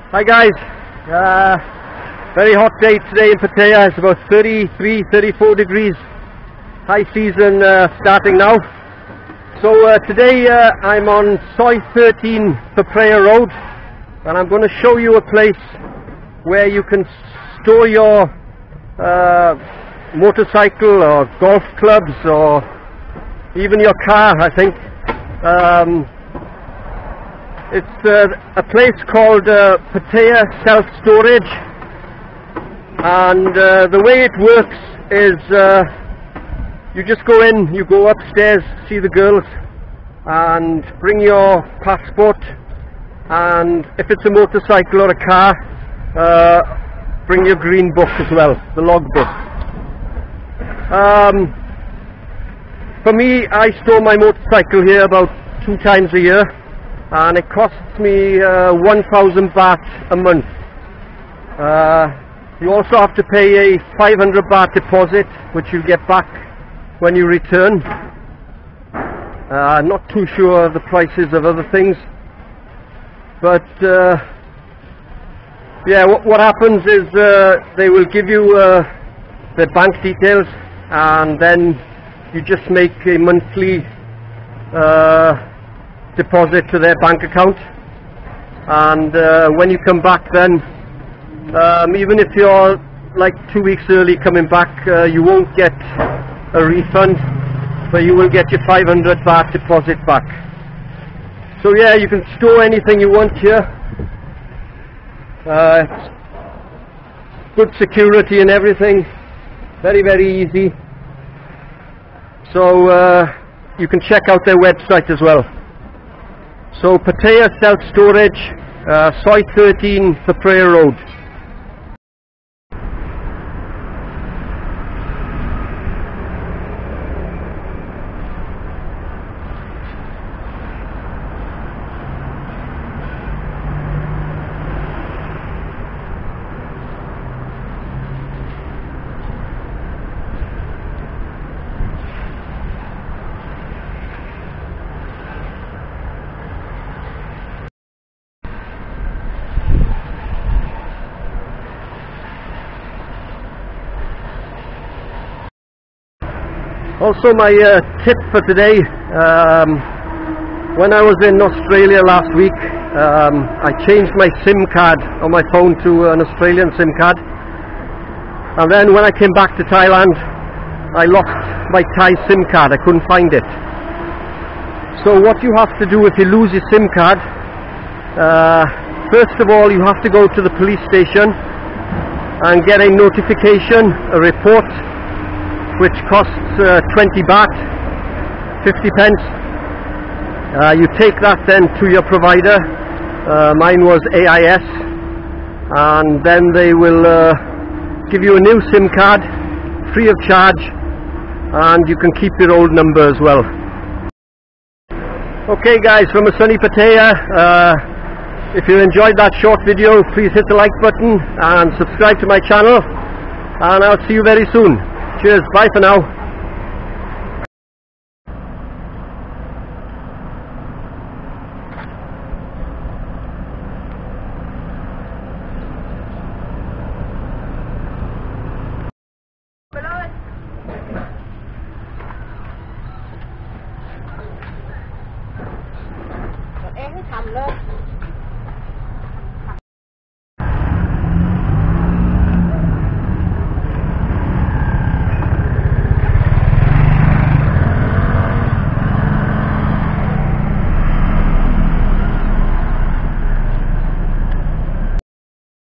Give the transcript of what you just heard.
Hi guys, very hot day today in Pattaya. It's about 33, 34 degrees. High season starting now. So today I'm on Soi 13 Pattaya Road, and I'm going to show you a place where you can store your motorcycle or golf clubs or even your car, I think. It's a place called Pattaya Self-Storage, and the way it works is you just go in, you go upstairs, see the girls, and bring your passport, and if it's a motorcycle or a car, bring your green book as well, the log book. For me, I store my motorcycle here about 2 times a year, and it costs me 1,000 baht a month. You also have to pay a 500 baht deposit, which you get back when you return. I'm not too sure of the prices of other things, but yeah, what happens is they will give you their bank details, and then you just make a monthly deposit to their bank account, and when you come back then, even if you're like 2 weeks early coming back, you won't get a refund, but you will get your 500 baht deposit back. So yeah, you can store anything you want here. It's good security and everything, very easy. So you can check out their website as well. So Pattaya Self-Storage, Soi 13 Pattaya Road. Also, my tip for today, when I was in Australia last week, I changed my SIM card on my phone to an Australian SIM card, and then when I came back to Thailand, I lost my Thai SIM card. I couldn't find it. So what you have to do if you lose your SIM card, first of all you have to go to the police station and get a notification, a report, which costs 20 baht, 50 pence. You take that then to your provider. Mine was AIS, and then they will give you a new SIM card free of charge, and you can keep your old number as well. Okay guys, from a sunny Pattaya, if you enjoyed that short video, please hit the like button and subscribe to my channel, and I'll see you very soon. Cheers, bye for now.